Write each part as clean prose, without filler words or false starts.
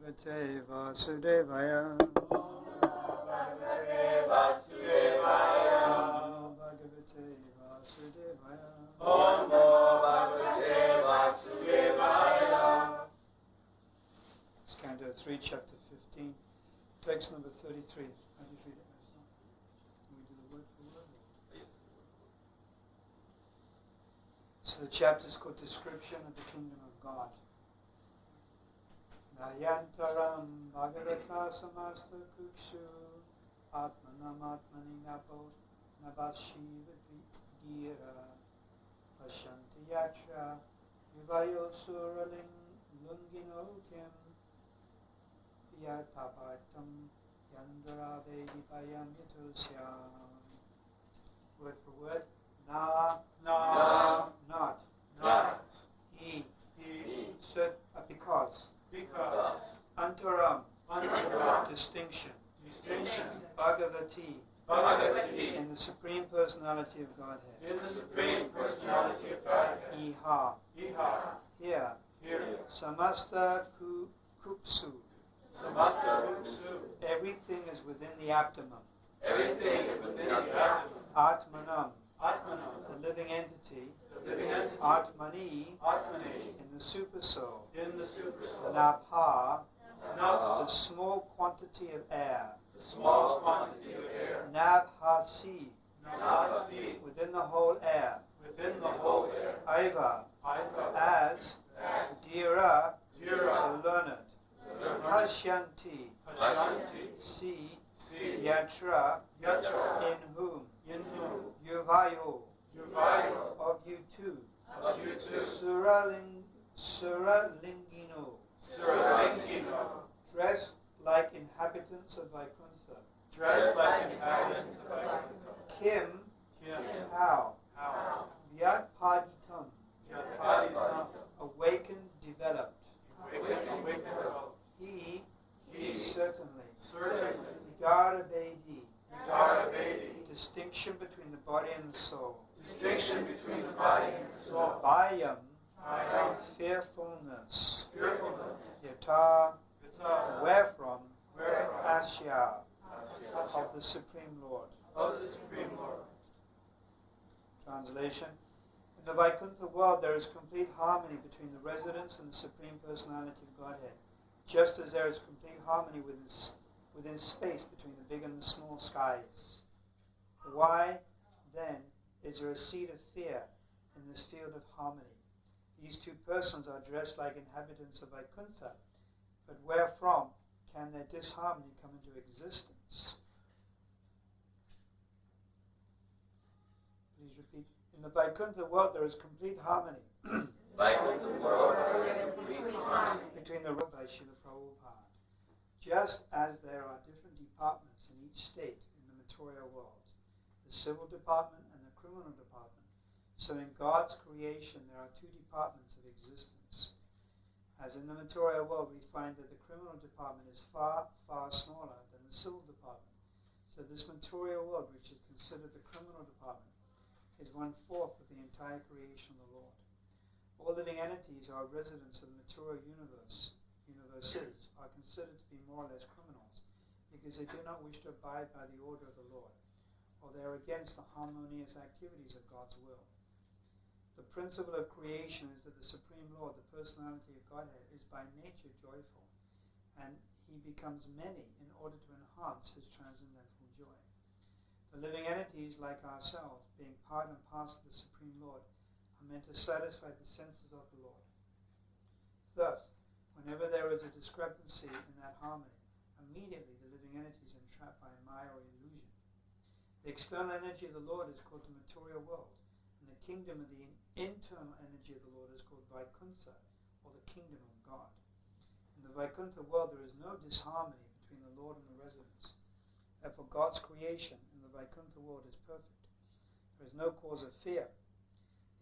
Bhagavate Vasudevaya. Bhagavate Vasudevaya. Bhagavate Vasudevaya. Om Bhagavate Vasudevaya. It's Canto 3, Chapter 15, text number 33. How do you read it? Can we do the word for word? Yes. So the chapter is called Description of the Kingdom of God. Nayantaram Bhagavata Samasta Kukshu Atmanam Atmani Napo Navashi Vidira Pashanti Yatra Vivayo Suraling Lungino Kim Yatapartam Yandara Vedipayam Yatusyam. Word for word. Na, not. He, because. Antaram, distinction. Bhagavati, in the Supreme Personality of Godhead. Iha, here. Samasta Kupsu, everything is within the abdomen. Atmanam, the living entity. Atmani, in the super soul. Napha, the small quantity of air. Nabhasi, within the whole air. Aiva, as. Dhira, the learned. Pashyanti, see. Yatra, in whom. Yuvayo, of you too. Suralingino, dressed like inhabitants of Vaikuntha. Kim, how. Vyatpaditam, awakened, developed. He, certainly. Vigaravedi, distinction between the body and the soul. Bhayam, fearfulness. Yata, wherefrom. Asya, of the Supreme Lord. Translation. In the Vaikuntha world there is complete harmony between the residents and the Supreme Personality of Godhead, just as there is complete harmony within space between the big and the small skies. Why, then, is there a seed of fear in this field of harmony? These two persons are dressed like inhabitants of Vaikuntha, but wherefrom can their disharmony come into existence? Please repeat. In the Vaikuntha world there is complete harmony between the Rupa by Srila Prabhupada. Just as there are different departments in each state in the material world, the civil department and the criminal department, so in God's creation there are two departments of existence. As in the material world we find that the criminal department is far, far smaller than the civil department. So this material world, which is considered the criminal department, is 1/4 of the entire creation of the Lord. All living entities are residents of the material universes are considered to be more or less criminals because they do not wish to abide by the order of the Lord, or they are against the harmonious activities of God's will. The principle of creation is that the Supreme Lord, the personality of Godhead, is by nature joyful, and he becomes many in order to enhance his transcendental joy. The living entities, like ourselves, being part and parcel of the Supreme Lord, are meant to satisfy the senses of the Lord. Thus, whenever there is a discrepancy in that harmony, immediately the living entity is entrapped by Maya or illusion. The external energy of the Lord is called the material world, and the kingdom of the internal energy of the Lord is called Vaikuntha, or the kingdom of God. In the Vaikuntha world there is no disharmony between the Lord and the residents. Therefore God's creation in the Vaikuntha world is perfect. There is no cause of fear.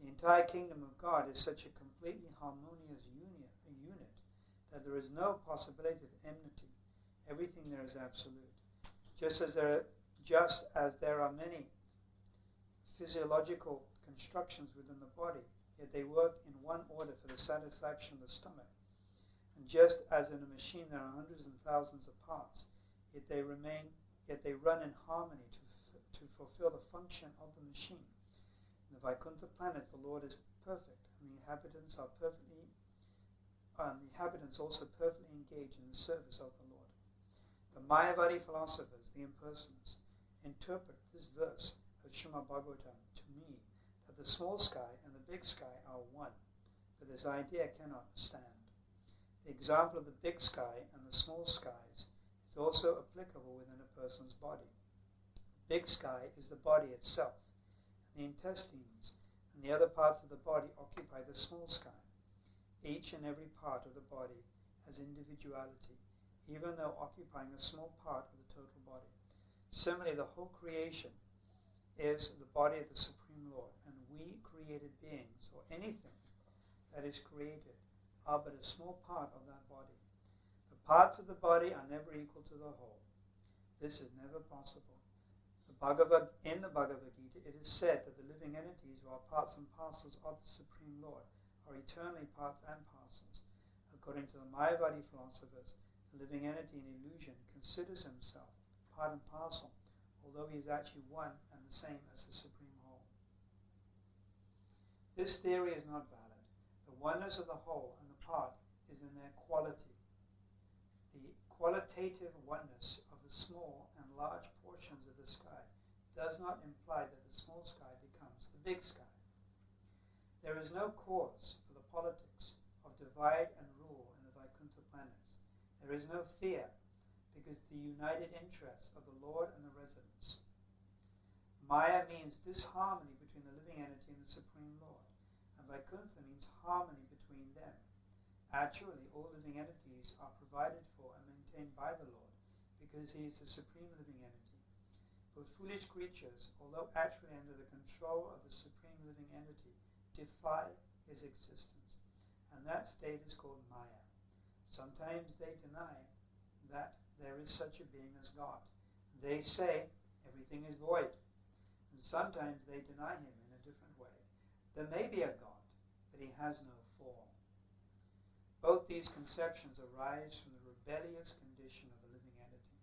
The entire kingdom of God is such a completely harmonious unit that there is no possibility of enmity. Everything there is absolute. Just as there are many physiological constructions within the body, yet they work in one order for the satisfaction of the stomach. And just as in a machine there are hundreds and thousands of parts, yet they run in harmony to fulfill the function of the machine. In the Vaikuntha planets, the Lord is perfect, and the inhabitants also perfectly engaged in the service of the Lord. The Mayavadi philosophers, the impersonalists, interpret this verse of Srimad Bhagavatam to mean that the small sky and the big sky are one, but this idea cannot stand. The example of the big sky and the small skies is also applicable within a person's body. The big sky is the body itself, and the intestines and the other parts of the body occupy the small sky. Each and every part of the body has individuality, even though occupying a small part of the total body. Similarly, the whole creation is the body of the Supreme Lord, and we created beings, or anything that is created, are but a small part of that body. The parts of the body are never equal to the whole. This is never possible. In the Bhagavad Gita, it is said that the living entities who are parts and parcels of the Supreme Lord are eternally parts and parcels. According to the Mayavadi philosophers, the living entity in illusion considers himself part and parcel, although he is actually one and the same as the Supreme Whole. This theory is not valid. The oneness of the whole and the part is in their quality. The qualitative oneness of the small and large portions of the sky does not imply that the small sky becomes the big sky. There is no cause for the politics of divide and rule in the Vaikuntha planets. There is no fear, because the united interests of the Lord and the residents. Maya means disharmony between the living entity and the Supreme Lord, and Vaikuntha means harmony between them. Actually, all living entities are provided for and maintained by the Lord, because he is the supreme living entity. But foolish creatures, although actually under the control of the supreme living entity, defy his existence, and that state is called Maya. Sometimes they deny that there is such a being as God. They say everything is void, and sometimes they deny him in a different way. There may be a God, but he has no form. Both these conceptions arise from the rebellious condition of the living entity.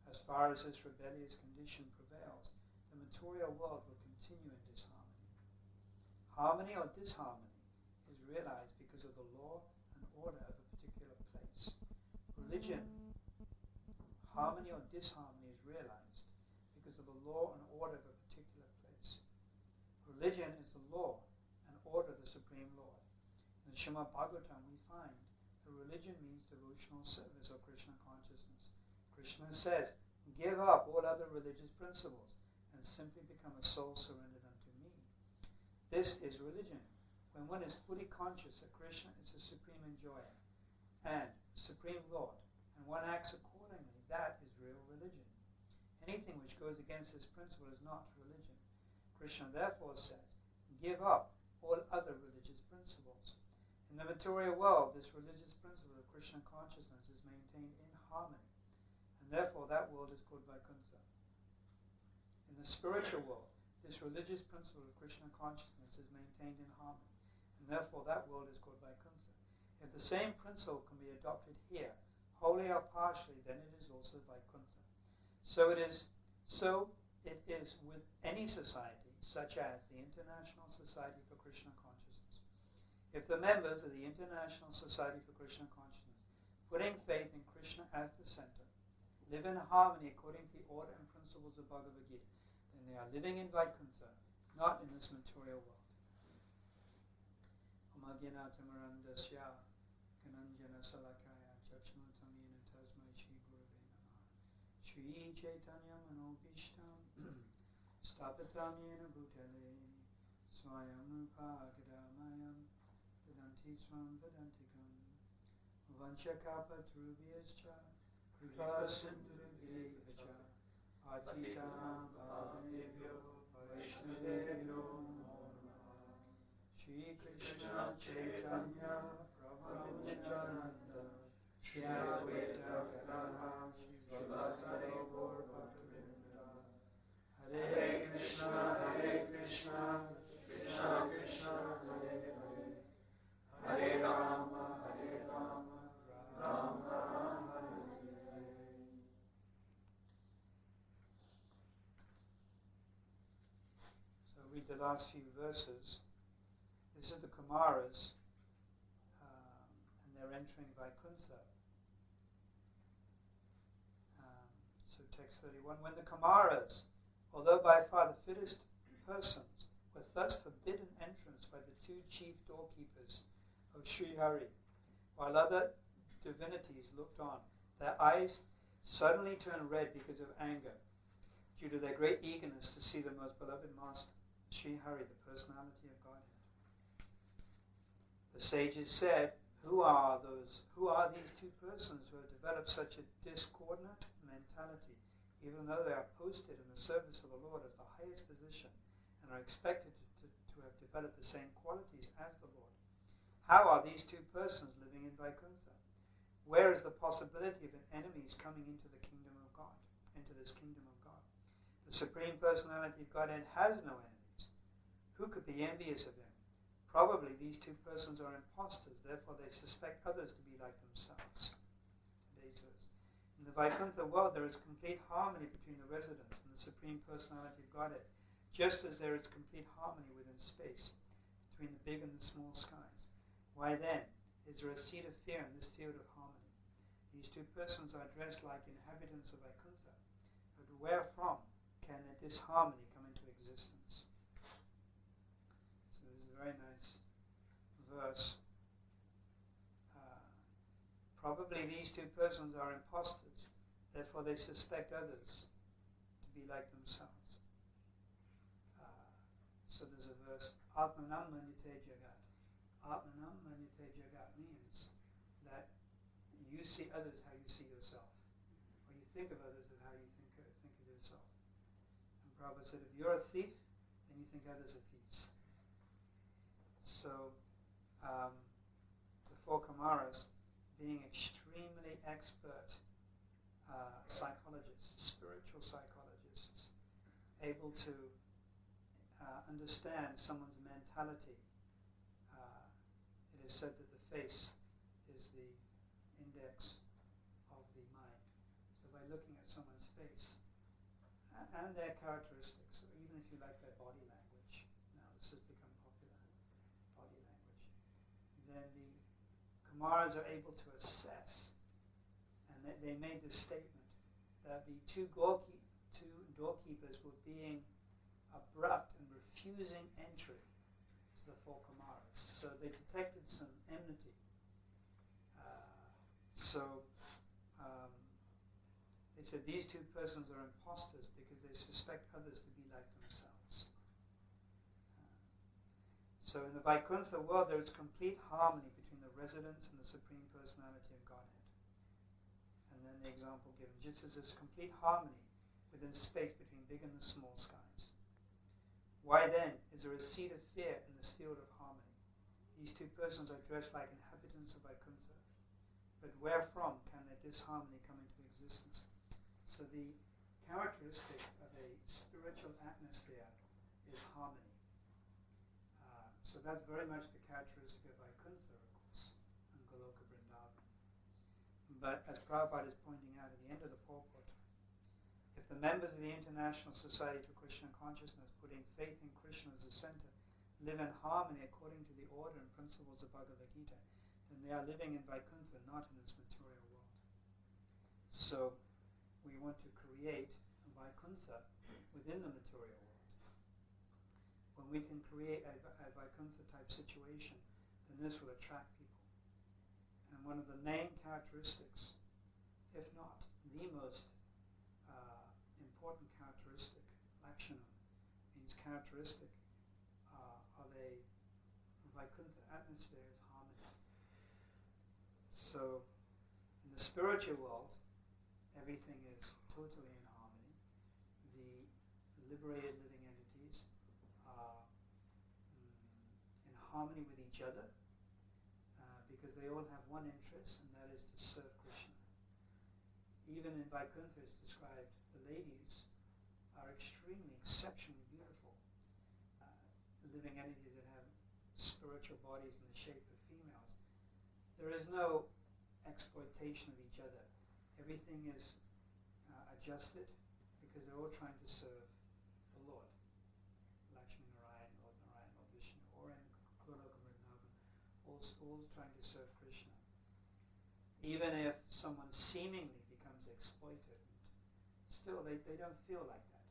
As far as this rebellious condition prevails, the material world will continue in disharmony. Harmony or disharmony is realized because of the law and order of a particular place. Religion, harmony or disharmony is realized because of the law and order of a particular place. Religion is the law and order of the Supreme Lord. In the Srimad Bhagavatam we find that religion means devotional service of Krishna consciousness. Krishna says, give up all other religious principles and simply become a soul surrendered unto me. This is religion. When one is fully conscious that Krishna is the supreme enjoyer and Supreme Lord, and one acts accordingly, that is real religion. Anything which goes against this principle is not religion. Krishna therefore says, give up all other religious principles. In the material world, this religious principle of Krishna consciousness is maintained in harmony, and therefore that world is called Vaikuntha. In the spiritual world, this religious principle of Krishna consciousness is maintained in harmony, and therefore that world is called Vaikuntha. If the same principle can be adopted here, wholly or partially, then it is also Vaikuntha. So it is with any society, such as the International Society for Krishna Consciousness. If the members of the International Society for Krishna Consciousness, putting faith in Krishna as the center, live in harmony according to the order and principles of Bhagavad Gita, then they are living in Vaikuntha, not in this material world. Omagyanatamarandasya Gananjana Salakaya Chachmatamina Tasmai Shri Gurave Namaha Shri Chaitanya Manobishtam Stapatam Yena Bhutale Swayam Rupa Agadamayam Vedanti Swam Vedantikam Vanchakapatrubhyascha Kripa Sindhubhyevacha Atitam Bhavanebhyo Vaishnavebhyo Shri Krishna Chaitanya Prabhu Nityananda Shri Advaita Gadadhara Shri Vasari Gaur Bhaktivinoda Hare Krishna Krishna Krishna Hare Hare Hare Rama Rama So read the last few verses. This is the Kumaras, and they're entering Vaikuntha. So text 31. When the Kumaras, although by far the fittest persons, were thus forbidden entrance by the two chief doorkeepers of Sri Hari, while other divinities looked on, their eyes suddenly turned red because of anger, due to their great eagerness to see the most beloved master, Sri Hari, the personality of Godhead. The sages said, Who are these two persons who have developed such a discordant mentality, even though they are posted in the service of the Lord as the highest position and are expected to have developed the same qualities as the Lord? How are these two persons living in Vaikuntha? Where is the possibility of enemies coming into the kingdom of God, into this kingdom of God? The Supreme Personality of Godhead has no enemies. Who could be envious of him? Probably these two persons are impostors, therefore they suspect others to be like themselves. Today's verse. In the Vaikuntha world there is complete harmony between the residents and the Supreme Personality of Godhead, just as there is complete harmony within space, between the big and the small skies. Why then is there a seed of fear in this field of harmony? These two persons are dressed like inhabitants of Vaikuntha, but wherefrom can the disharmony come into existence? So this is a very nice verse. Probably these two persons are impostors, therefore they suspect others to be like themselves. So there's a verse, Atmanam Manite Jagat. Atmanam Manite Jagat means that you see others how you see yourself, or you think of others of how you think of yourself. And Prabhupada said, if you're a thief, then you think others are thieves. So the four Kumaras, being extremely expert psychologists, spiritual psychologists, able to understand someone's mentality. It is said that the face is the index of the mind. So by looking at someone's face and their characteristics, or even if you like their body language, now this has become popular, body language, then the Kumaras are able to assess, and they made this statement that the two doorkeepers were being abrupt and refusing entry to the four Kumaras. So they detected some enmity. They said these two persons are impostors because they suspect others to be like themselves. So in the Vaikuntha world there is complete harmony between the residents and the Supreme Personality of Godhead. And then the example given, just as there's complete harmony within space between big and the small skies. Why then is there a seed of fear in this field of harmony? These two persons are dressed like inhabitants of Vaikuntha, but wherefrom can their disharmony come into existence? So the characteristic of a spiritual atmosphere is harmony. So that's very much the characteristic of Vaikuntha, of course, and Goloka Vrindavan. But as Prabhupada is pointing out at the end of the purport, if the members of the International Society for Krishna Consciousness, putting faith in Krishna as the center, live in harmony according to the order and principles of Bhagavad Gita, then they are living in Vaikuntha, not in this material world. So we want to create a Vaikuntha within the material world. When we can create a Vaikuntha type situation, then this will attract people. And one of the main characteristics, if not the most important characteristic, Lakshanam, means characteristic of a Vaikuntha atmosphere is harmony. So in the spiritual world, everything is totally in harmony. The liberated living entities are in harmony with each other because they all have one interest, and that is to serve Krishna. Even in Vaikuntha it's described, the ladies are exceptionally beautiful. Living entities that have spiritual bodies in the shape of females. There is no exploitation of each other. Everything is adjusted because they're all trying to serve the Lord. Lakshmi Narayan, Lord Narayan, Lord Vishnu, or in Goloka Vrindavan, all trying to serve Krishna. Even if someone seemingly becomes exploited, still they don't feel like that.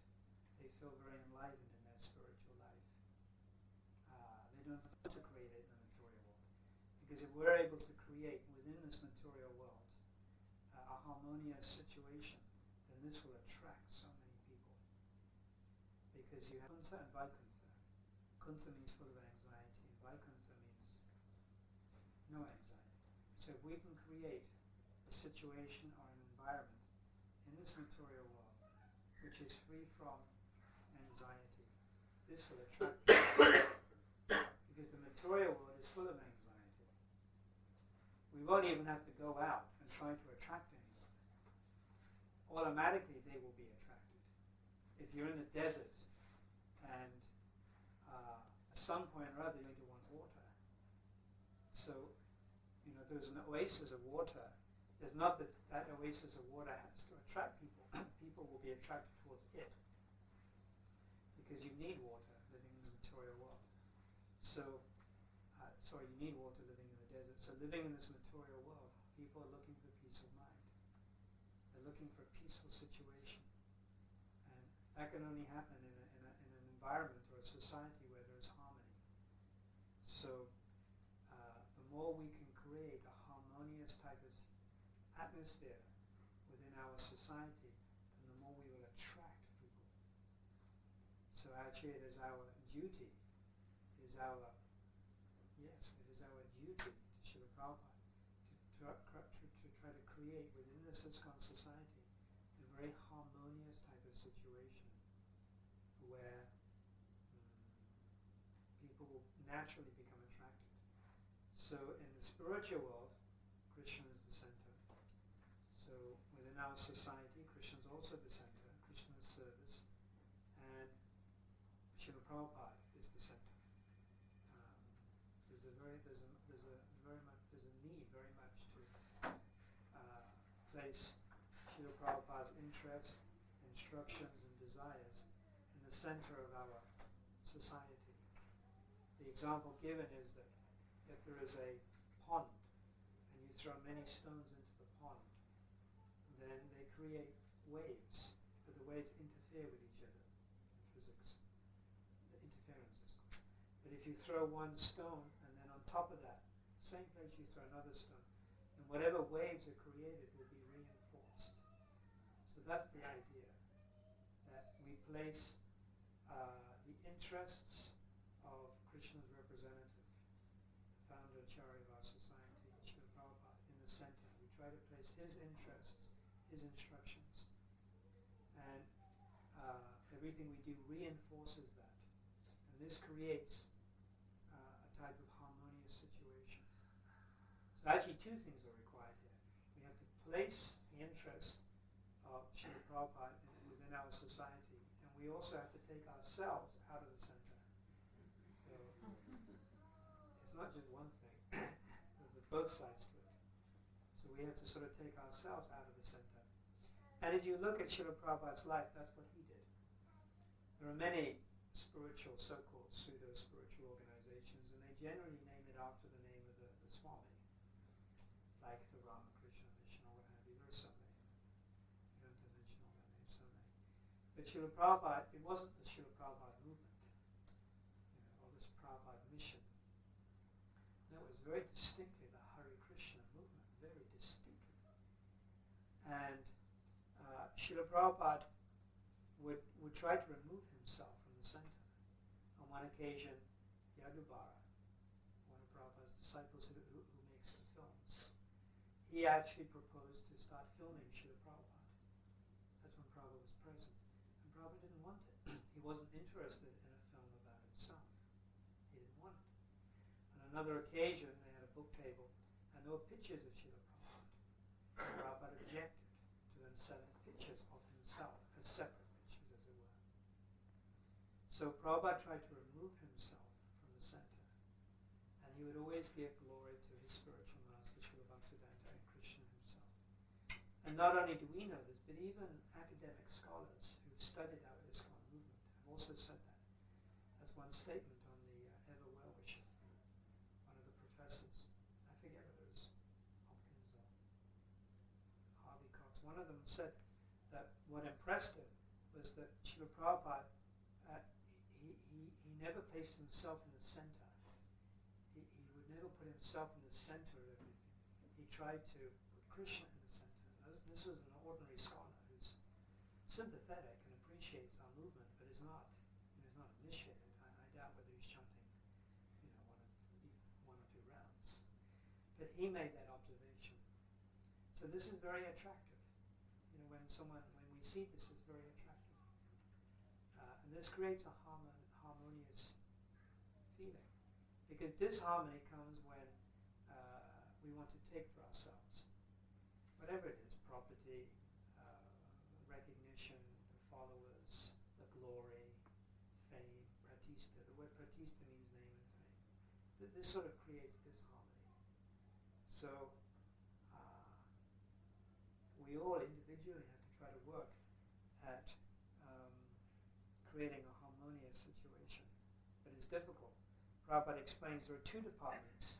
They feel very enlightened in their spiritual life. They don't want to create it in the material world. Because if we're able to create within this material world a harmonious situation, then this will attract so many people. Because you have Kuntha and Vaikuntha. Kuntha means full of anxiety, and Vaikuntha means no anxiety. So if we can create a situation or an environment in this material world which is free from anxiety, this will attract people. Because the material world is full of anxiety. We won't even have to go out and try to attract anyone. Automatically they will be attracted. If you're in the desert and at some point or other you're going to want water. So, there's an oasis of water. There's not that oasis of water has to attract people. People will be attracted towards it. Because you need water living in the material world. So, you need water living in the desert. So living in this material world, people are looking for peace of mind. They're looking for a peaceful situation. And that can only happen in an environment or a society where there's harmony. So the more we can create a harmonious type of atmosphere within our society, then the more we will attract people. So actually it is our duty, it is our duty to Srila Prabhupada to try to create within this ISKCON society a very harmonious type of situation where people will naturally become attracted. So in the spiritual world, Krishna is the center. So within our society, Krishna is also the center. Krishna's service, and Srila Prabhupada is the center. There's a need very much to place Srila Prabhupada's interests, instructions, and desires in the center of our society. The example given is that if there is a pond and you throw many stones into the pond, then they create waves, but the waves interfere with each other in physics. The interference is called. But if you throw one stone and then on top of that, same place you throw another stone, and whatever waves are created will be reinforced. So that's the idea, that we place the interests of Krishna's representative, founder Acharya of our society, Srila Prabhupada, in the center. We try to place his interests, his instructions, and everything we do reinforces that. And this creates a type of harmonious situation. So actually two things are required here. We have to place the interest of Srila Prabhupada within our society, and we also have to take ourselves out of the center. So it's not just one thing. There's both sides to it. So we have to sort of take ourselves out of the center. And if you look at Srila Prabhupada's life, that's what he did. There are many spiritual, so-called pseudo-spiritual organizations, and they generally name it after the name of the Swami, like the Ramakrishna Mission or what have you. There are so many. You don't have to mention all that name, so many. But Srila Prabhupada, it wasn't the Srila Prabhupada movement, or this Prabhupada mission. No, it was very distinctly the Hare Krishna movement, very distinctly. And Srila Prabhupada would try to remove himself from the center. On one occasion, Yadubara, one of Prabhupada's disciples who makes the films, he actually proposed to start filming Srila Prabhupada. That's when Prabhupada was present. And Prabhupada didn't want it. He wasn't interested in a film about himself. He didn't want it. On another occasion, they had a book table, and there were pictures of Srila Prabhupada. And Prabhupada objected to them selling pictures of himself as separate pictures, as it were. So Prabhupada tried to remove himself from the center, and he would always give glory to his spiritual master, Srila Bhaktisiddhanta and Krishna. And not only do we know this, but even academic scholars who've studied our ISKCON movement have also said that. That's one statement on the Ever Well-Wisher, one of the professors. I forget whether it was Hopkins or Harvey Cox. One of them said that what impressed him was that Srila Prabhupada, he never placed himself in the center. He would never put himself in the center of everything. He tried to put Krishna in the center. This was an ordinary scholar who's sympathetic and appreciates our movement, but is not initiated. I doubt whether he's chanting, one or two rounds. But he made that observation. So this is very attractive. When we see this, it's very attractive. And this creates a harmonious feeling. Because disharmony comes when we want to take for ourselves. Whatever it is, property, recognition, the followers, the glory, fame, pratishta. The word pratishta means name and fame. This sort of creates disharmony. So we all individually have to try to work at creating a harmonious situation. But it's difficult. Prabhupada explains there are two departments.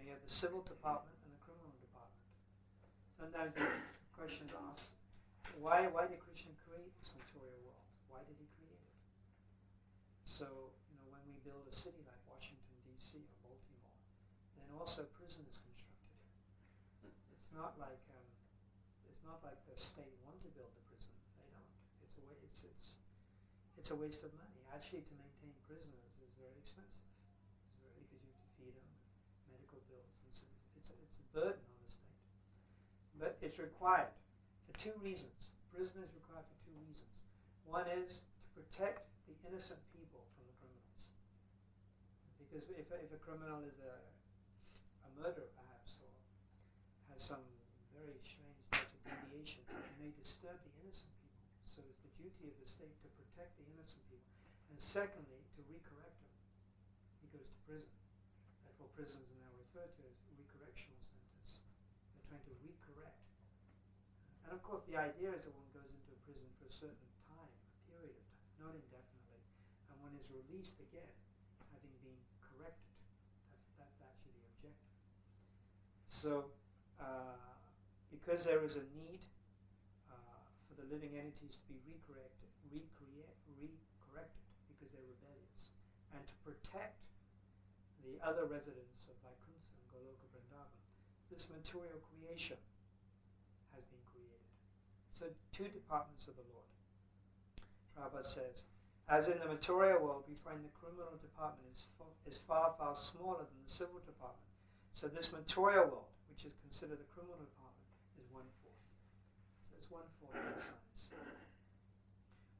You have the civil department and the criminal department. Sometimes the question is asked, why did Krishna create this material world? Why did he create it? So, when we build a city like Washington, D.C. or Baltimore, then also prison is constructed. It's not like the state want to build the prison. They don't. It's a waste of money. Actually, to maintain prisoners is very expensive. Because you have to feed them, medical bills, and so it's a burden on the state. But it's required for two reasons. Prison is required for two reasons. One is to protect the innocent people from the criminals. Because if a criminal is a murderer, perhaps, or has some very strange type of deviations, it may disturb the innocent people. So it's the duty of the state to protect the innocent people. And secondly, to recorrect them. He goes to prison. Therefore, prisons are now referred to as recorrectional centers. They're trying to recorrect. And of course, the idea is that one goes into a prison for a certain time, a period of time, not indefinitely, and one is released again, having been corrected. That's actually the objective. So, because there is a need for the living entities to be recorrected, because they're rebellious, and to protect the other residents of Vaikuntha and Goloka Vrindavan, this material creation has been created. So two departments of the Lord. Prabhupada says, as in the material world, we find the criminal department is far, far smaller than the civil department. So this material world, which is considered the criminal department, is 1/4. So it's 1/4 of the size.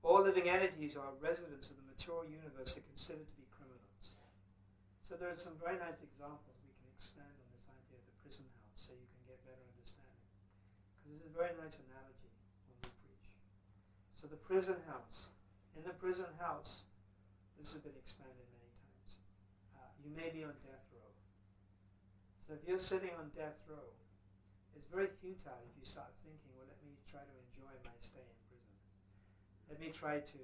All living entities are residents of the material universe are considered to be criminals. So there are some very nice examples we can expand on this idea of the prison house so you can get better understanding. Because this is a very nice analogy when we preach. So the prison house. In the prison house, this has been expanded many times. You may be on death row. So if you're sitting on death row, it's very futile if you start thinking, well, let me try to enjoy my stay in prison. Let me try to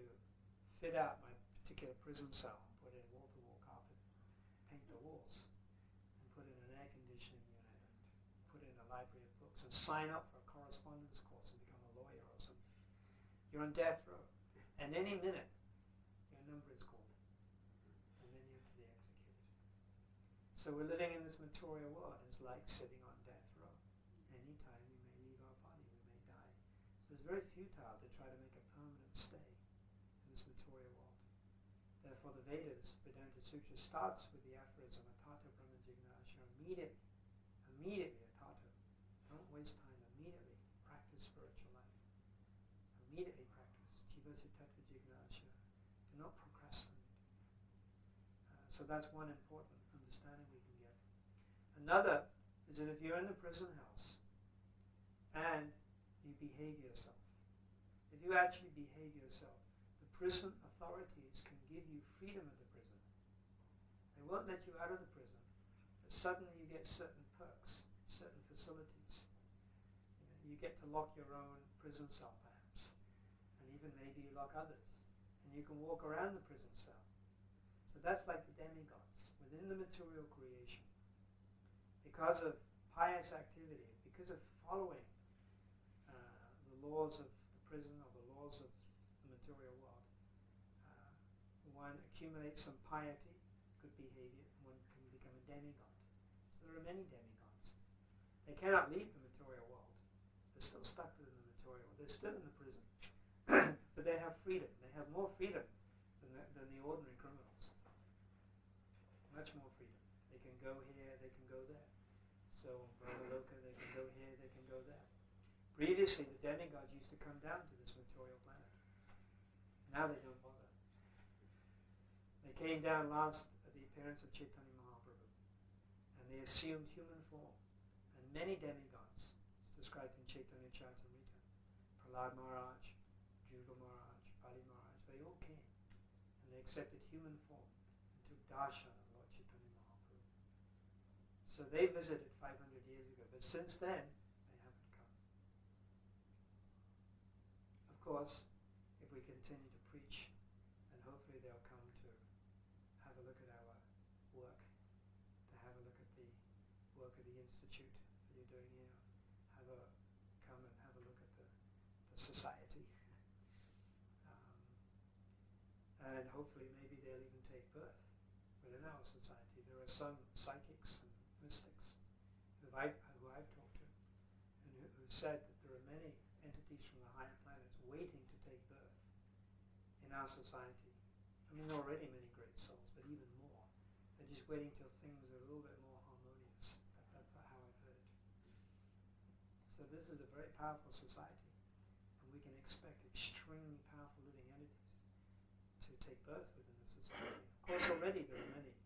fit out my particular prison cell, put in wall-to-wall carpet, paint the walls, and put in an air conditioning unit, and put in a library of books, and sign up for a correspondence course and become a lawyer or something. You're on death row. And any minute, your number is called. And then you have to be executed. So we're living in this material world. It's like sitting on death row. Any time we may leave our body, we may die. So it's very futile to try to make a permanent stay in this material world. Therefore the Vedas, Vedanta Sutra, starts with the aphorism, Atata Brahma Jignasya, immediately Atata. Don't waste time, immediately practice spiritual life. Immediately practice. Do not procrastinate. So that's one important understanding we can get. Another is that if you're in the prison house and you behave yourself, if you actually behave yourself, the prison authorities can give you freedom of the prison. They won't let you out of the prison, but suddenly you get certain perks, certain facilities. you get to lock your own prison cell perhaps, and even maybe you lock others, and you can walk around the prison cell. So that's like the demigods within the material creation. Because of pious activity, because of following the laws of the prison or the laws of the material world, one accumulates some piety, good behavior, and one can become a demigod. So there are many demigods. They cannot leave the material world. They're still stuck within the material world. They're still in the prison. But they have freedom. They have more freedom than the ordinary criminals. Much more freedom. They can go here, they can go there. So in Brahmaloka, they can go here, they can go there. Previously, the demigods used to come down to this material planet. Now they don't bother. They came down last at the appearance of Chaitanya Mahaprabhu, and they assumed human form. And many demigods, it's described in Chaitanya Charitamrita, Prahlad Maharaj, Jugal Maharaj, Bali Maharaj, they all came, and they accepted human form and took darshan of Lord Chaitanya Mahaprabhu. So they visited 500 years ago, but since then, they haven't come. Of course, if we continue to preach, then hopefully they'll come to have a look at our work, to have a look at the work of the Institute that you're doing here, come and have a look at the society. And hopefully maybe they'll even take birth within our society. There are some psychics and mystics who I've talked to, and who said that there are many entities from the higher planets waiting to take birth in our society. I mean, already many great souls, but even more. They're just waiting till things are a little bit more harmonious. That's how I've heard it. So this is a very powerful society, and we can expect extremely powerful living entities to take birth within the society. Of course, already there are many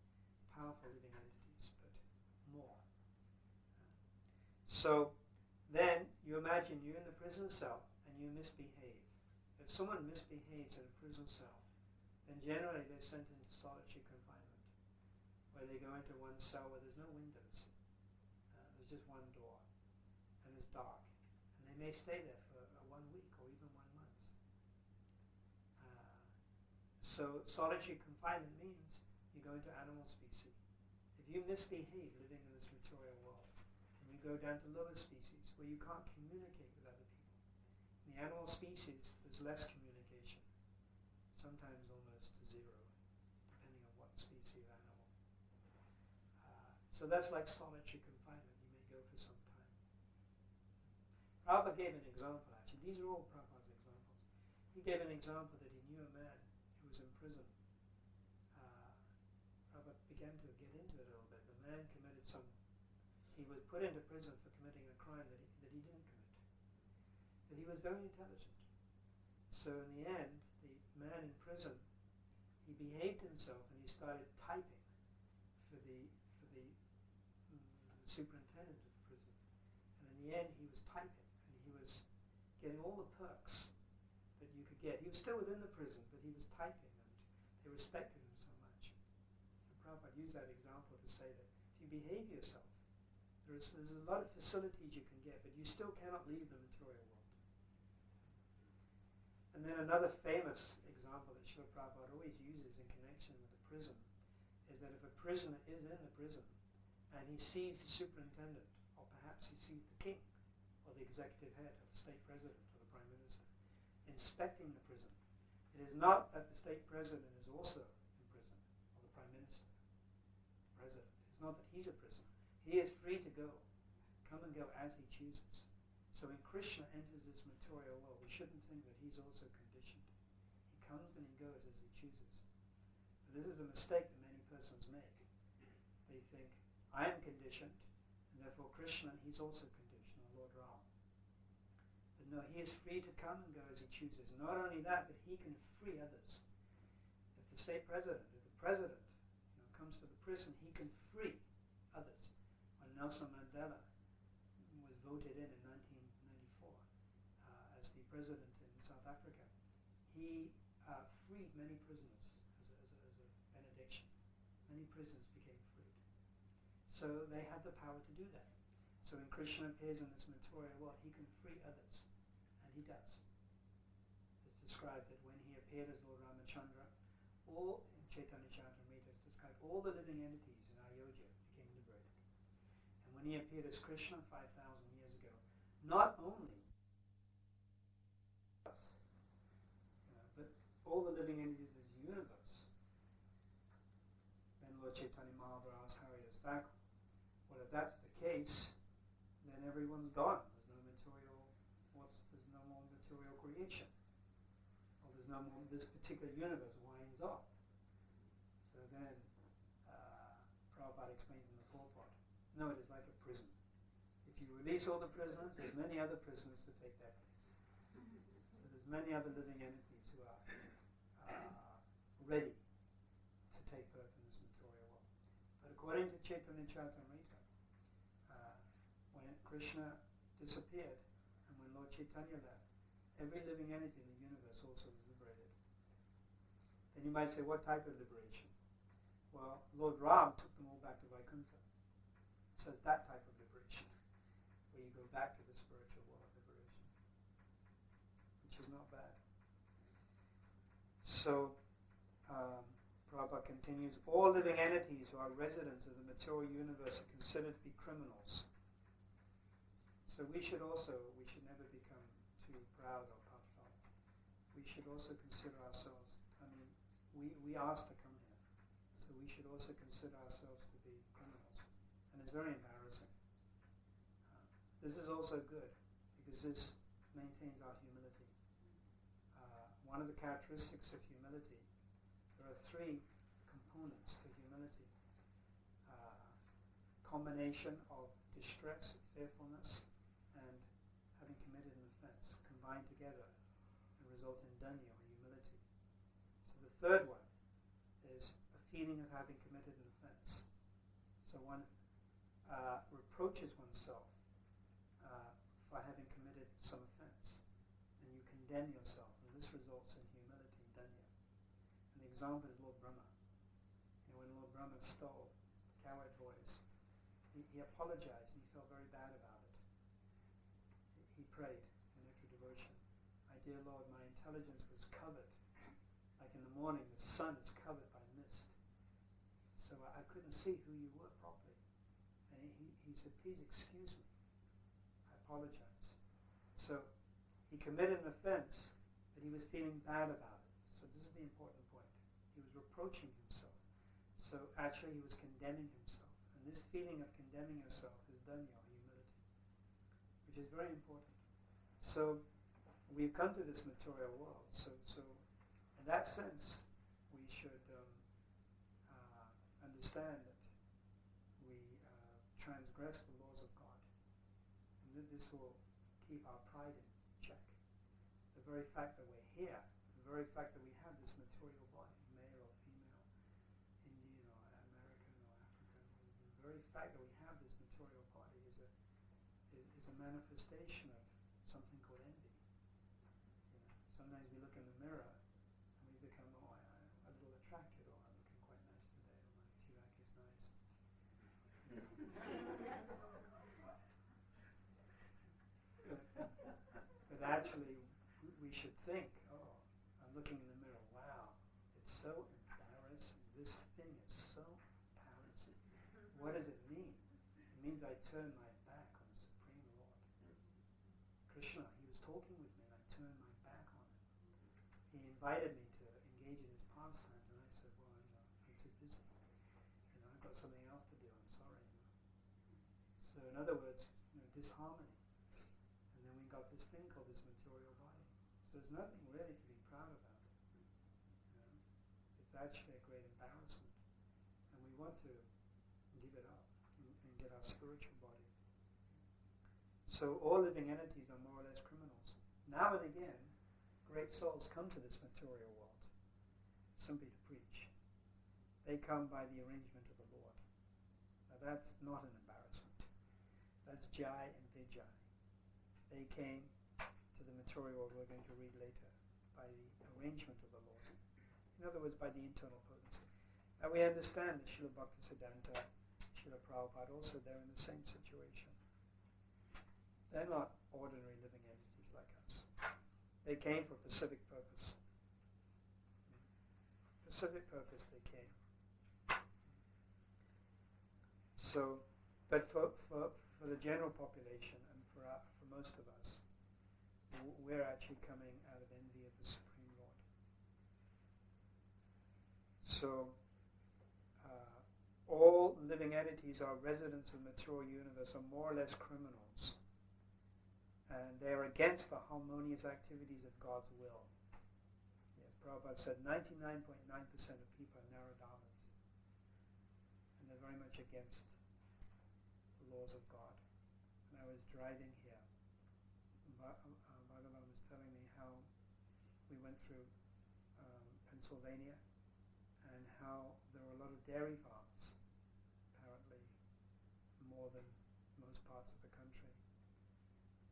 powerful living entities, but more. So then you imagine you're in the prison cell and you misbehave. If someone misbehaves in a prison cell, then generally they're sent into solitary confinement, where they go into one cell where there's no windows. There's just one door, and it's dark. And they may stay there for 1 week or even 1 month. So solitary confinement means you go into animal species. If you misbehave living in this material world, and you go down to lower species where you can't communicate with other people. In the animal species, there's less communication, sometimes almost to zero, depending on what species of animal. So that's like solitary confinement. You may go for some time. Prabhupada gave an example, actually. These are all Prabhupada's examples. He gave an example that he knew a man who was in prison. Prabhupada began to get into it a little bit. The man committed he was put into prison for committing a crime that he didn't commit. But he was very intelligent. So in the end, the man in prison, he behaved himself and he started typing for the superintendent of the prison. And in the end, he was typing and he was getting all the perks that you could get. He was still within the prison, but he was typing and they respected him so much. So Prabhupada used that example to say that if you behave yourself, there's a lot of facilities you can get, but you still cannot leave the material world. And then another famous example that Srila Prabhupada always uses in connection with the prison is that if a prisoner is in the prison and he sees the superintendent, or perhaps he sees the king, or the executive head, or the state president, or the prime minister, inspecting the prison, it is not that the state president is also in prison, or the prime minister, president. It's not that he's a prisoner. He is free to come and go as he chooses. So when Krishna enters this material world, we shouldn't think that he's also conditioned. He comes and he goes as he chooses. But this is a mistake that many persons make. They think, I am conditioned, and therefore Krishna, he's also conditioned, or Lord Ram. But no, he is free to come and go as he chooses. Not only that, but he can free others. If the state president, if the president comes to the prison, he can free others. When Nelson Mandela was voted in 1994 as the president in South Africa, he freed many prisoners as a benediction. Many prisoners became freed. So they had the power to do that. So So when Krishna appears in this material world, he can free others, and he does. It's described that when he appeared as Lord Ramachandra, all in Chaitanya Charitamrita is described, all the living entities in Ayodhya became liberated. And when he appeared as Krishna 5,000 years ago, not only us, but all the living entities of the universe. Then Lord Chaitanya Mahaprabhu asked Haridas Thakur, well, if that's the case, then everyone's gone. There's no more material creation. Or there's no more, this particular universe winds up. So then, Prabhupada explains in the purport, no, it is like a prison. If you release all the prisoners, there's many other prisoners to take their place. So there's many other living entities who are ready to take birth in this material world. But according to Chaitanya Charitamrita, when Krishna disappeared and when Lord Chaitanya left, every living entity in the universe also was liberated. Then you might say, what type of liberation? Well, Lord Ram took them all back to Vaikuntha. So it's that type of liberation, where you go back to the spiritual world of liberation, which is not bad. So, Prabhupada continues, all living entities who are residents of the material universe are considered to be criminals. So we should never become too proud or puffed up. We should also consider ourselves, we asked to come here, so we should also consider ourselves to be criminals. And it's very embarrassing. This is also good, because this maintains our humility. One of the characteristics of humility, there are three components to humility. Combination of distress, fearfulness, and having committed an offense combined together and result in danya or humility. So the third one is a feeling of having committed an offense. So one reproaches oneself for having committed some offense, and you condemn yourself, and this results in humility, danya. And the example is Lord Brahma. When Lord Brahma stole the cowherd boys, he apologized and he felt very bad about it. He prayed in nectar devotion, my dear Lord, my intelligence was covered. Like in the morning, the sun is covered by mist. So I couldn't see who you were properly. And he said, please excuse me. I apologize. So he committed an offense, but he was feeling bad about it. So this is the important point. He was reproaching himself. So actually he was condemning himself. And this feeling of condemning yourself is danya or humility, which is very important. So we've come to this material world. So in that sense, we should understand that we transgress the laws of God. And this will keep our pride in check. The very fact that we're here, the very fact that we have this material body, male or female, Indian or American or African, the very fact that we have this material body is a manifestation of something called envy. Sometimes we look in the mirror and we become, I'm a little attracted, or I'm looking quite nice today, or my tilak is nice. But actually, we should think, I'm looking in the mirror, wow, it's so embarrassing. This thing is so embarrassing. What does it mean? It means I turn my back on the Supreme Lord. Krishna, he was talking with me and I turned my back on him. He invited me to engage in his pastimes and I said, well, I'm too busy. I've got something else to do, I'm sorry. So in other words, disharmony. And then we got this thing called this material body. So there's nothing really to be proud about. It's actually a great embarrassment. And we want to give it up and get our spiritual body. So all living entities are more or less criminals. Now and again, great souls come to this material world simply to preach. They come by the arrangement of the Lord. Now that's not an embarrassment. That's Jai and Vijay. They came to the material world we're going to read later by the arrangement of the Lord. In other words, by the internal potency. Now we understand that Srila Bhaktisiddhanta, Srila Prabhupada also, they're in the same situation. They're not ordinary living entities like us. They came for Pacific purpose. Pacific purpose they came. So, but for the general population and for most of us, we're actually coming out of envy of the Supreme Lord. So, all living entities are residents of the material universe, are more or less criminals. And they are against the harmonious activities of God's will. Yes, Prabhupada said 99.9% of people are Naradamas. And they're very much against the laws of God. And I was driving here. Bhagavan was telling me how we went through Pennsylvania and how there were a lot of dairy farms, apparently more than most parts of the country.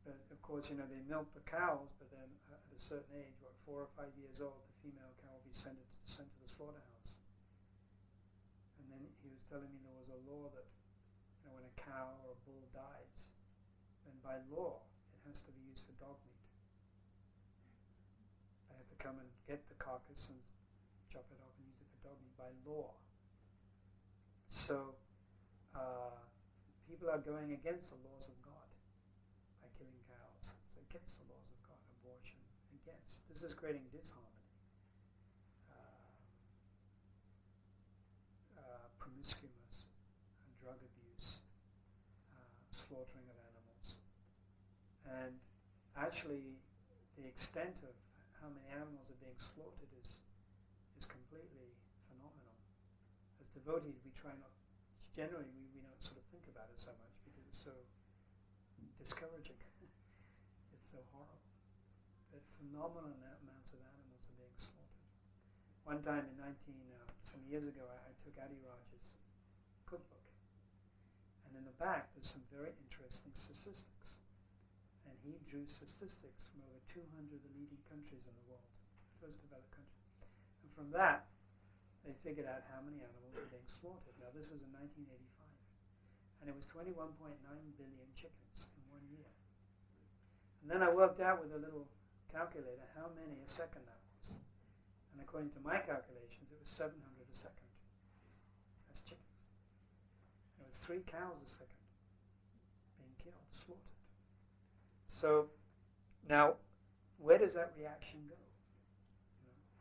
But of course, they milk the cows, but then at a certain age, 4 or 5 years old, the female cow will be sent to the slaughterhouse. And then he was telling me there was a law that when a cow or a bull dies, then by law it has to be used for dog meat. They have to come and get the carcass and chop it up and use it for dog meat by law. So people are going against the laws of God by killing cows. It's against the laws of God. Abortion, against. This is creating disharmony. Promiscuous, drug abuse, slaughtering of animals. And actually, the extent of how many animals are being slaughtered is completely phenomenal. As devotees, we try not, generally we don't sort of think about it so much because it's so discouraging. It's so horrible. But phenomenal amounts of animals are being slaughtered. One time in some years ago, I took Adi Raj's cookbook. And in the back, there's some very interesting statistics. And he drew statistics from over 200 leading countries in the world, first developed countries. And from that, they figured out how many animals were being slaughtered. Now, this was in 1985. And it was 21.9 billion chickens in 1 year. And then I worked out with a little calculator how many a second that was. And according to my calculations, it was 700 a second. That's chickens. It was 3 cows a second being killed, slaughtered. So now, where does that reaction go?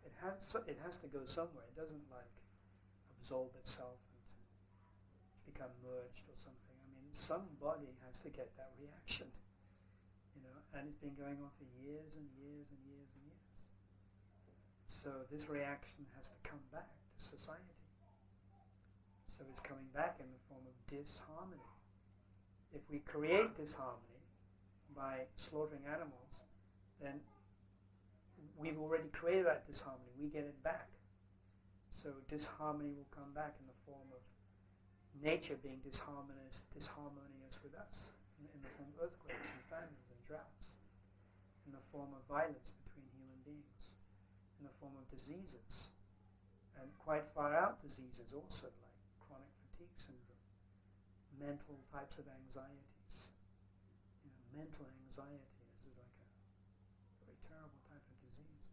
It has to go somewhere. It doesn't absorb itself and become merged or something. I mean, somebody has to get that reaction, and it's been going on for years and years and years and years. So this reaction has to come back to society. So it's coming back in the form of disharmony. If we create disharmony by slaughtering animals, then we've already created that disharmony. We get it back. So disharmony will come back in the form of nature being disharmonious with us, in the form of earthquakes and famines and droughts, in the form of violence between human beings, in the form of diseases, and quite far out diseases also, like chronic fatigue syndrome, mental types of anxieties. Mental anxiety is like a very terrible type of disease,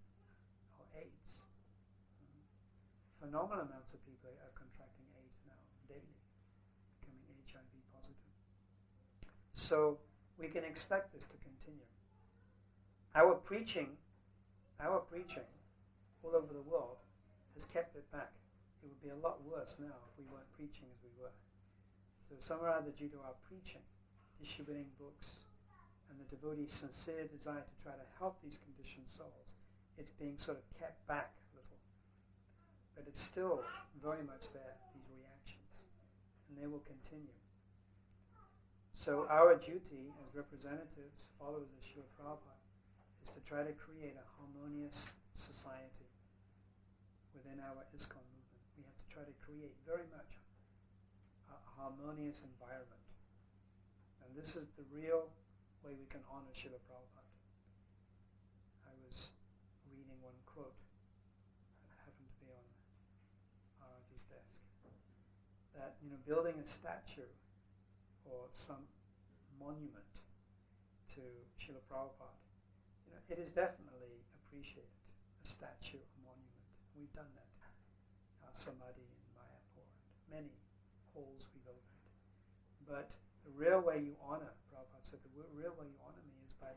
or AIDS. Phenomenal amounts of people are contracting AIDS now daily, becoming HIV positive. So we can expect this to continue. Our preaching all over the world has kept it back. It would be a lot worse now if we weren't preaching as we were. So somehow or other, due to our preaching, distributing books, and the devotee's sincere desire to try to help these conditioned souls, it's being sort of kept back a little. But it's still very much there, these reactions, and they will continue. So our duty as representatives, followers of Srila Prabhupada, is to try to create a harmonious society within our ISKCON movement. We have to try to create very much a harmonious environment. And this is the real way we can honor Srila Prabhupada. I was reading one quote that happened to be on Araji's desk. That, building a statue or some monument to Srila Prabhupada, it is definitely appreciated, a statue, a monument. We've done that. Our Samadhi in Mayapur, and many halls we've opened. But the real way you honor, Prabhupada said, the real way you honor me is by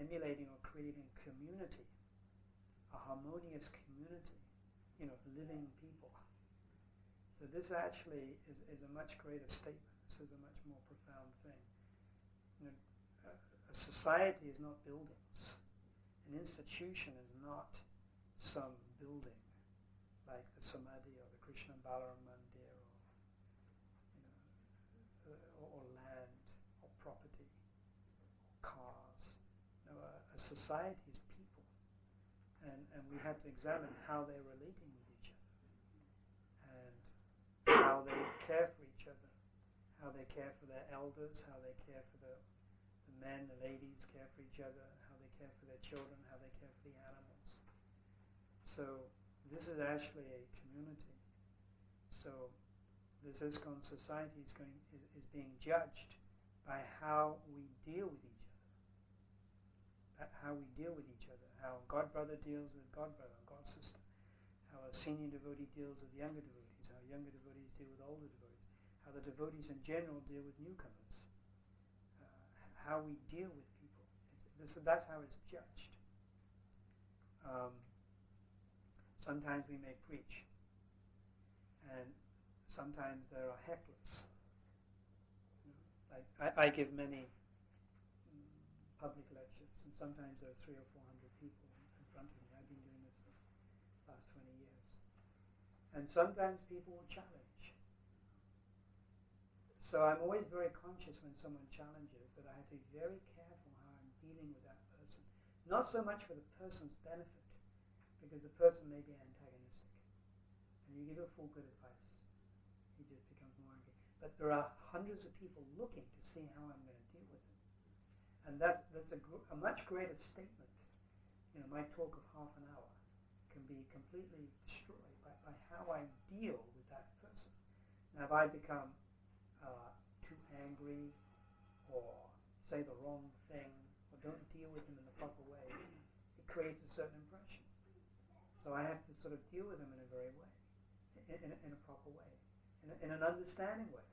emulating or creating community, a harmonious community, living people. So this actually is a much greater statement. This is a much more profound thing. A society is not buildings. An institution is not some building like the Samadhi or the Krishna Balaram Mandir or land or property or cars. A society is people. And we have to examine how they're relating with each other and how they care for each other, how they care for their elders, how they care for the men, the ladies care for each other, how they care for their children, how they care for the animals. So this is actually a community. So this ISKCON society is being judged by how we deal with each other. How we deal with each other. How God brother deals with God brother, God sister. How a senior devotee deals with younger devotees. How younger devotees deal with older devotees. How the devotees in general deal with newcomers. How we deal with people. That's how it's judged. Sometimes we may preach, and sometimes there are hecklers. Like I give many public lectures, and sometimes there are 300 or 400 people in front of me. I've been doing this for the last 20 years. And sometimes people will challenge. So I'm always very conscious when someone challenges that I have to be very careful how I'm dealing with that person. Not so much for the person's benefit, because the person may be antagonistic. And you give a full good advice, he just becomes more angry. But there are hundreds of people looking to see how I'm going to deal with him. And that's a much greater statement. My talk of half an hour can be completely destroyed by how I deal with that person. Now if I become too angry or say the wrong thing or don't deal with him in the proper way, it creates a certain impression. So I have to sort of deal with him in a very way, in a proper way, in an understanding way.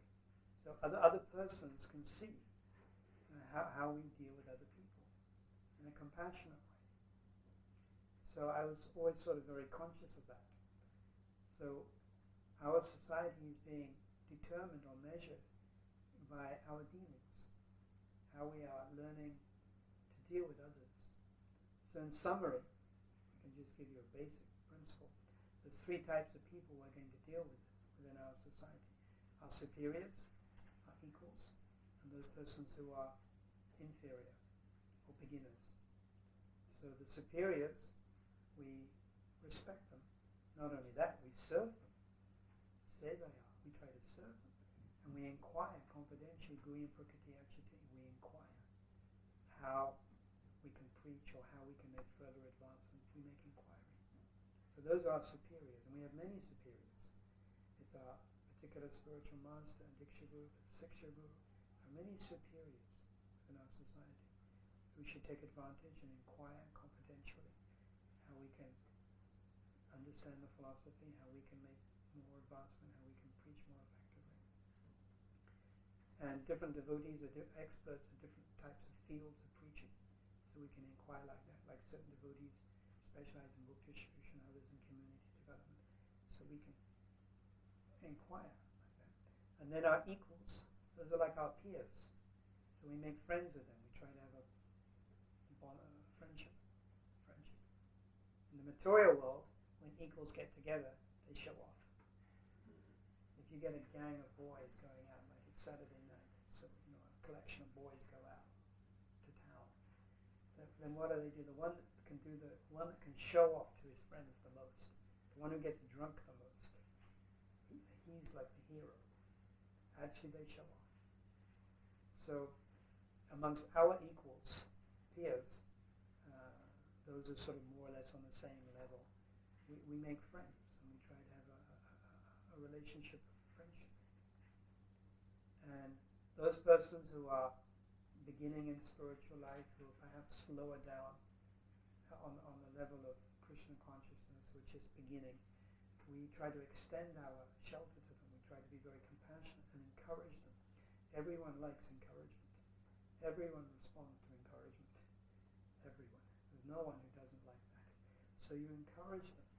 So other persons can see how we deal with other people in a compassionate way. So I was always sort of very conscious of that. So our society is being determined or measured by our dealings, how we are learning to deal with others. So in summary, I can just give you a basic principle. There's 3 types of people we're going to deal with within our society. Our superiors, our equals, and those persons who are inferior or beginners. So the superiors, we respect them. Not only that, we serve them. Sevaya, we try to serve them. And we inquire confidentially, Guya Prakriti Achiti, we inquire how we can preach or how we can make further advancement. We make inquiry. So those are our superiors, and we have many superiors. It's our particular spiritual master, Diksha Guru, Siksha Guru. There are many superiors in our society. So we should take advantage and inquire confidentially how we can understand the philosophy, how we can make more advancement, how we can preach more effectively. And different devotees are experts in different types of fields of preaching. So we can inquire like that, like certain devotees specialize in book distribution, others in community development. So we can inquire like that. And then our equals, those are like our peers. So we make friends with them. We try to have a friendship. In the material world, when equals get together, they show off. If you get a gang of boys going out, like it's Saturday night, so a collection of boys go out to town, then what do? The one that can show off to his friends the most, the one who gets drunk the most, he's like the hero. Actually, they show off. So, amongst our equals, peers, those are sort of more or less on the same level. We make friends, and we try to have a relationship of friendship. And those persons who are beginning in spiritual life who are perhaps lower down on the level of Krishna consciousness, which is beginning. We try to extend our shelter to them. We try to be very compassionate and encourage them. Everyone likes encouragement. Everyone responds to encouragement. Everyone. There's no one who doesn't like that. So you encourage them.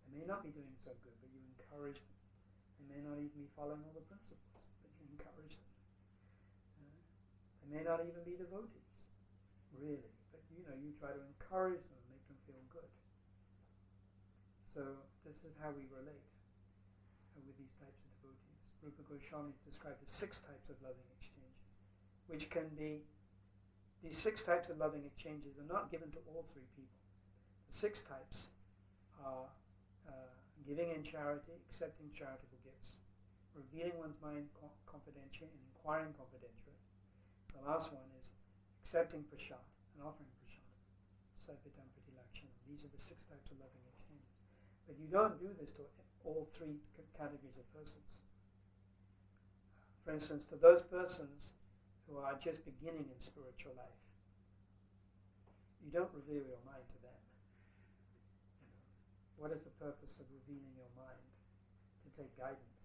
They may not be doing so good, but you encourage them. They may not even be following all the principles, but you encourage them. They may not even be devotees, really, but you try to encourage them and make them feel good. So this is how we relate with these types of devotees. Rupa Goswami has described the 6 types of loving exchanges, which can be, these 6 types of loving exchanges are not given to all 3 people. The 6 types are giving in charity, accepting charitable gifts, revealing one's mind confidentially and inquiring confidentially. The last one is accepting prasad and offering prasad. Sarvitam Pratilakshanam. These are the 6 types of loving exchanges. But you don't do this to all 3 categories of persons. For instance, to those persons who are just beginning in spiritual life, you don't reveal your mind to them. What is the purpose of revealing your mind? To take guidance.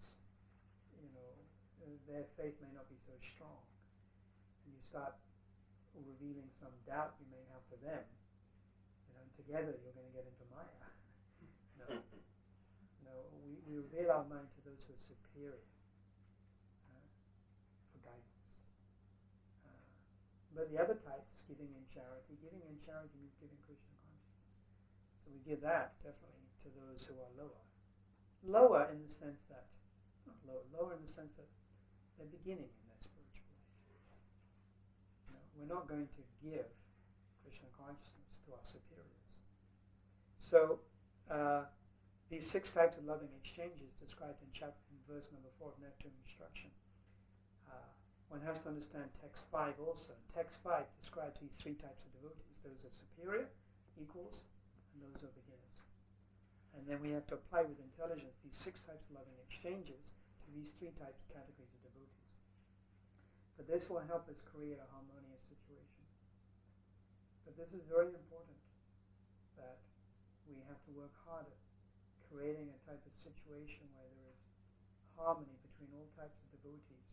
Their faith may not be so strong. And you start revealing some doubt you may have to them. And together you're going to get into Maya. We reveal our mind to those who are superior for guidance. But the other types, giving in charity means giving Krishna consciousness. So we give that definitely to those who are lower. Lower in the sense that, not lower in the sense that they're beginning in their spiritual life. We're not going to give Krishna consciousness to our superiors. So these 6 types of loving exchanges described in verse number 4 of Nectar Instruction. One has to understand text 5 also. Text 5 describes these 3 types of devotees. Those are superior, equals, and those are beginners. And then we have to apply with intelligence these 6 types of loving exchanges to these 3 types of categories of devotees. But this will help us create a harmonious situation. But this is very important, that we have to work hard at creating a type of situation where there is harmony between all types of devotees,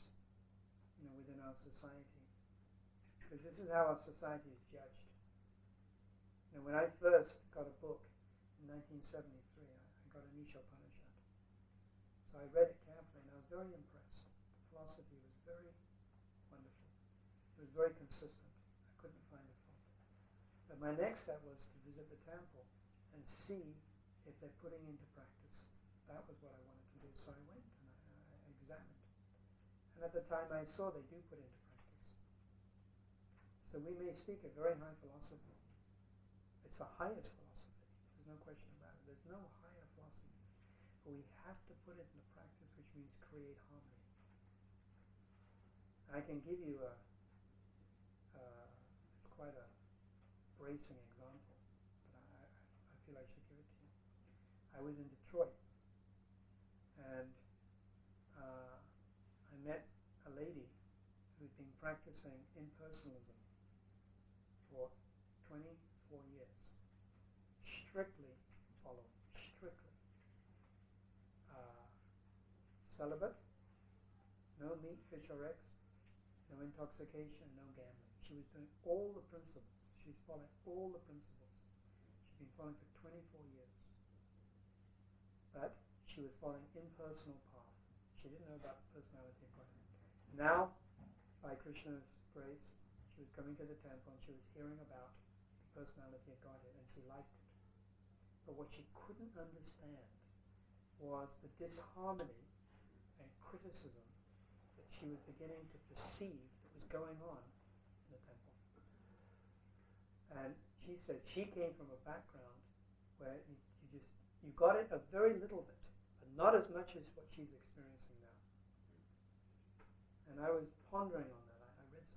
within our society. Because this is how our society is judged. When I first got a book in 1973, I got Anisha Upanishad. So I read it carefully and I was very impressed. The philosophy was very wonderful. It was very consistent. I couldn't find a fault. But my next step was to visit the temple and see if they're putting into practice. That was what I wanted to do. So I went and I examined. And at the time I saw they do put into practice. So we may speak a very high philosophy. It's the highest philosophy. There's no question about it. There's no higher philosophy. But we have to put it into practice, which means create harmony. I can give you it's quite a bracing example, but I feel I should give it to you. I was in Detroit, and I met a lady who'd been practicing impersonalism for 24 years. Strictly following. Celibate, no meat, fish or eggs, no intoxication, no gambling. She was doing all the principles. She's following all the principles. She's been following for 24 years. But she was following impersonal path. She didn't know about the personality of God. Now, by Krishna's grace, she was coming to the temple and she was hearing about the personality of Godhead and she liked it. But what she couldn't understand was the disharmony and criticism that she was beginning to perceive that was going on in the temple. And she said she came from a background where you got it a very little bit, but not as much as what she's experiencing now. And I was pondering on that. I wrote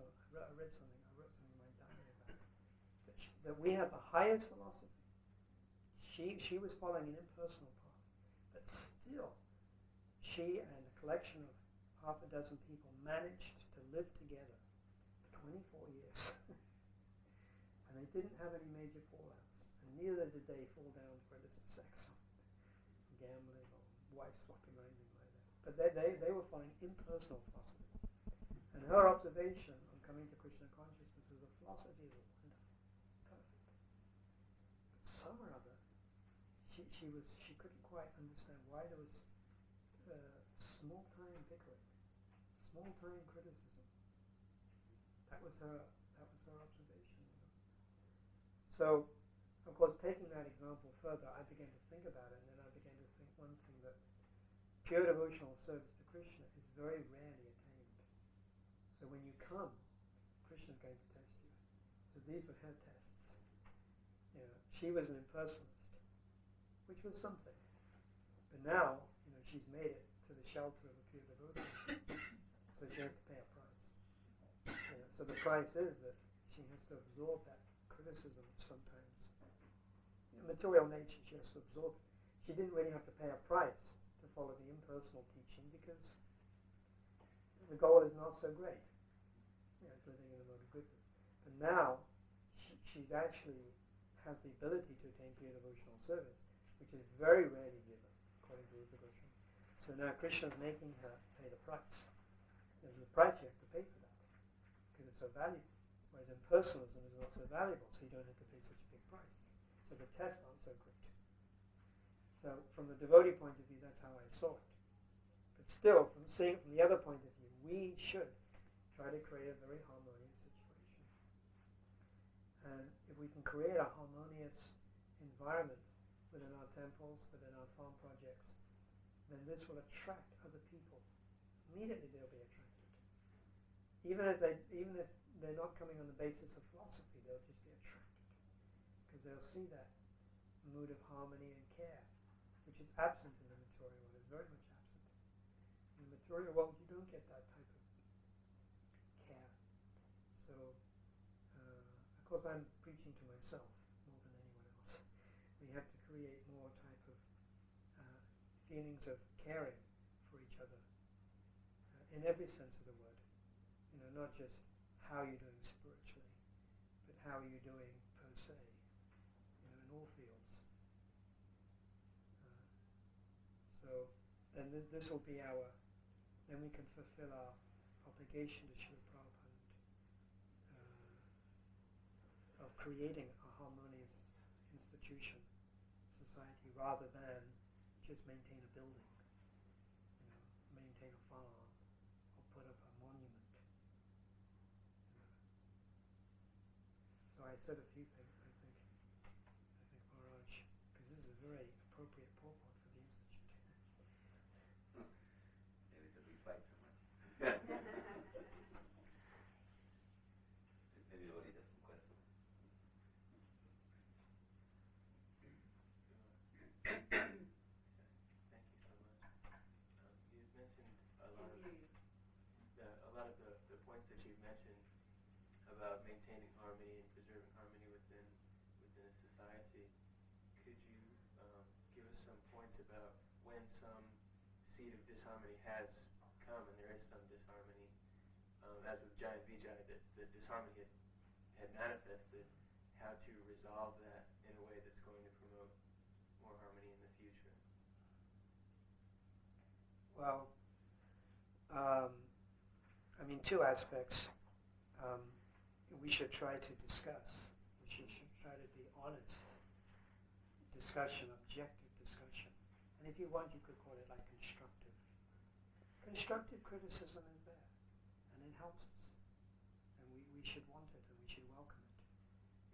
something in my diary about it. That we have the highest philosophy. She was following an impersonal path, but still, she and a collection of half a dozen people managed to live together 24 years. And they didn't have any major fallouts. And neither did they fall down for illicit sex or gambling or wife swapping or anything like that. But they were following impersonal philosophy. And her observation on coming to Krishna consciousness was the philosophy is wonderful, perfect. But some or other, she couldn't quite understand why there was small-time bickering, small-time criticism. That was her observation. So, of course, taking that example further, I began to think about it, and then I began to think one thing, that pure devotional service to Krishna is very rarely attained. So when you come, Krishna is going to test you. So these were her tests. She was an impersonalist, which was something. But now, she's made it to the shelter of a pure devotee, so she has to pay a price. So the price is that she has to absorb that criticism sometimes. Material nature, she has to absorb it. She didn't really have to pay a price to follow the impersonal teaching because the goal is not so great. It's living in the mode of goodness. But now, she actually has the ability to attain pure devotional service, which is very rarely given, according to Rupa Goswami. So now Krishna is making her pay the price. There's a price you have to pay for that, because it's so valuable. Whereas impersonalism is not so valuable, so you don't have to pay such a big price. So the tests aren't so great. So from the devotee point of view, that's how I saw it. But still, from seeing it from the other point of view, we should try to create a very harmonious situation. And if we can create a harmonious environment within our temples, within our farm projects, then this will attract other people. Immediately they'll be attracted. Even if they're not coming on the basis of philosophy, they'll just be attracted. Because they'll see that mood of harmony and care, which is absent in the material world, is very much absent. In the material world, you don't get that type of care. So, of course, I'm preaching to myself more than anyone else. We have to create more type of feelings of caring for each other in every sense of the word. Not just how you're doing spiritually, but how are you doing per se, in all fields. Then this will be then we can fulfill our obligation to Srila Prabhupada of creating a harmonious institution, society, rather than just maintain a building, maintain a farm, or put up a monument. So I said a few things, I think Maharaj, because this is a very appropriate purport for the Institute. Maybe because we fight so much. Maybe Lodi has some questions. Thank you so much. You've mentioned a lot of the points that you've mentioned about maintaining harmony and preserving harmony within a society. Could you give us some points about when some seed of disharmony has come and there is some disharmony, as with Jai and Vijay, that the disharmony had manifested, how to resolve that in a way that's going to promote more harmony in the future? Well, two aspects. We should try to discuss. We should try to be honest discussion, objective discussion. And if you want, you could call it like constructive. Constructive criticism is there, and it helps us. And we should want it, and we should welcome it.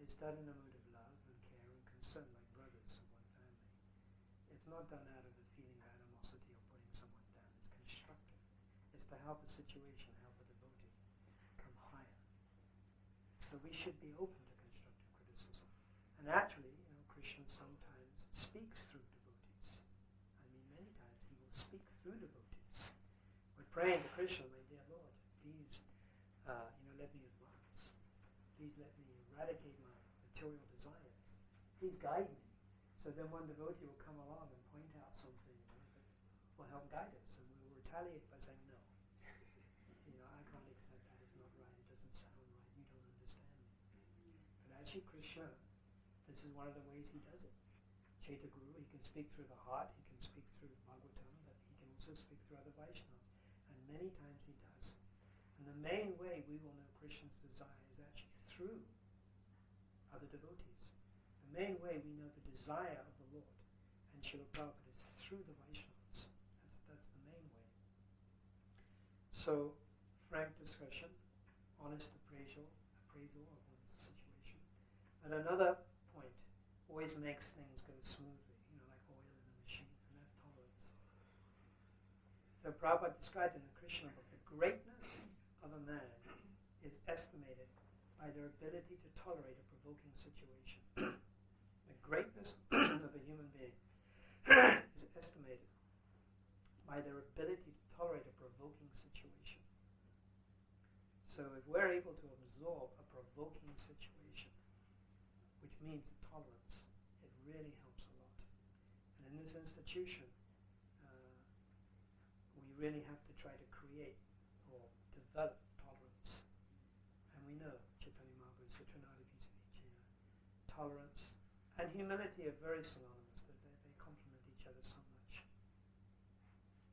It's done in a mood of love and care and concern, like brothers of one family. It's not done out of the feeling of animosity or putting someone down. It's constructive. It's to help a situation, help a devotee come higher. So we should be open to constructive criticism. And actually, Krishna sometimes speaks through devotees. Many times he will speak through devotees. We're praying to Krishna, my dear Lord, please, let me advance. Please let me eradicate my material desires. Please guide me. So then one devotee will come along and point out something that will help guide us, and we will retaliate by saying, no. I can't accept that. It's not right. It doesn't sound right. actually Krishna, this is one of the ways he does it. Chaitya Guru, he can speak through the heart, he can speak through Bhagavatam, but he can also speak through other Vaishnavas. And many times he does. And the main way we will know Krishna's desire is actually through other devotees. The main way we know the desire of the Lord and Srila Prabhupada is through the Vaishnavas. That's the main way. So, frank discussion, honest appraisal of one's situation. And another point always makes things go smoothly, like oil in a machine, and that's tolerance. So Prabhupada described in the Krishna book, the greatness of a man is estimated by their ability to tolerate a provoking situation. The greatness of a human being is estimated by their ability to tolerate a provoking situation. So if we're able to absorb a provoking situation, which means tolerance, it really helps a lot. And in this institution, we really have to try to create or develop tolerance. And we know, Chaitanya Mahaprabhu, Sutranadi Vichara, tolerance and humility are very synonymous. They complement each other so much.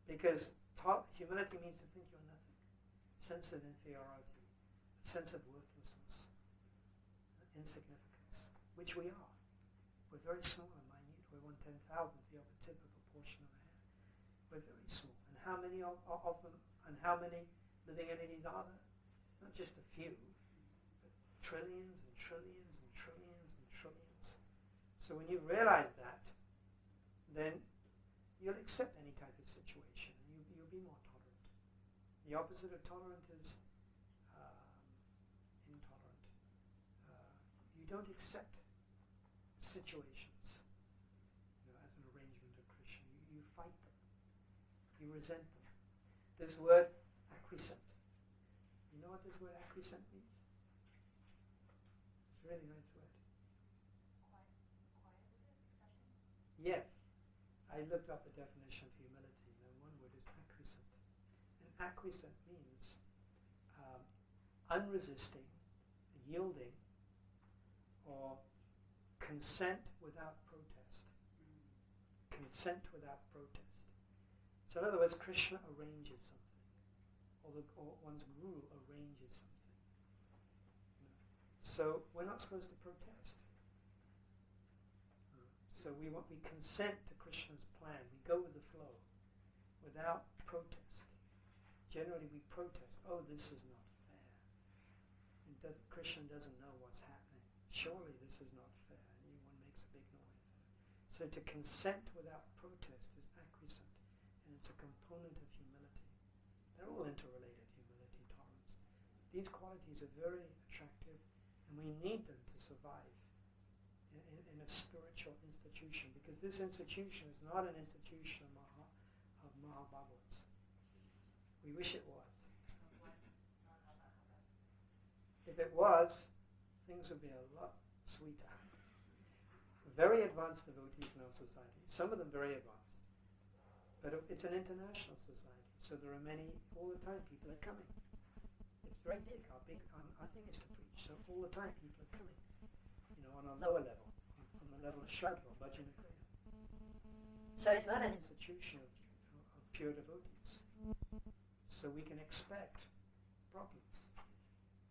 Because humility means to think you're nothing. Sense of inferiority, sense of worthlessness, insignificance, which we are. We're very small and minute. We're 1/10,000th of a tip of a portion of a hair. We're very small. And how many of them, and how many living entities are there? Not just a few, but trillions and trillions and trillions and trillions. So when you realize that, then you'll accept any type of situation. You'll be more tolerant. The opposite of tolerant is intolerant. You don't accept situations as an arrangement of Krishna. You fight them. You resent them. This word, acquiescent. You know what this word acquiescent means? It's a really nice word. Quiet acceptance? Yes. I looked up the definition of humility, and one word is acquiescent. And acquiescent means unresisting, yielding, or consent without protest. Consent without protest. So in other words, Krishna arranges something, or one's guru arranges something. So we're not supposed to protest. So we consent to Krishna's plan. We go with the flow without protest. Generally we protest. Oh, this is not fair. Krishna doesn't know what's happening. Surely this is not fair. And one makes a big noise. So to consent without protest is acquiescent. And it's a component of humility. They're all interrelated, humility, tolerance. These qualities are very attractive, and we need them to survive in a spiritual institution, because this institution is not an institution of Mahabhagavats. We wish it was. If it was, things would be a lot sweeter. Very advanced devotees in our society, some of them very advanced. But it's an international society, so there are many, all the time people are coming. It's very big, our thing is to preach, so all the time people are coming, on a lower level, on the level of Shraddha or Bhajana Kriya. So it's not an institution of pure devotees. So we can expect problems.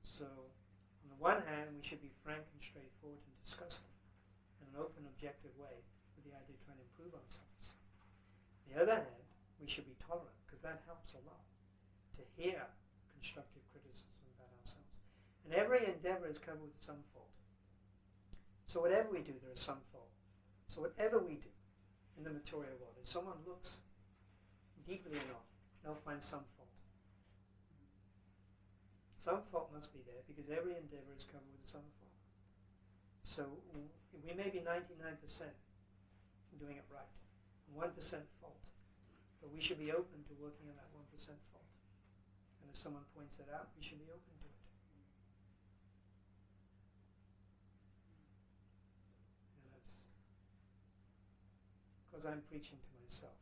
So on the one hand, we should be frank and straightforward and discuss them in an open, objective way with the idea of trying to improve ourselves. On the other hand, we should be tolerant, because that helps a lot to hear constructive criticism about ourselves. And every endeavor is covered with some fault. So whatever we do, there is some fault. So whatever we do in the material world, if someone looks deeply enough, they'll find some fault. Some fault must be there, because every endeavor is covered with some fault. So we may be 99% doing it right, 1% fault. But we should be open to working on that 1% fault. And if someone points it out, we should be open to it. And that's because I'm preaching to myself.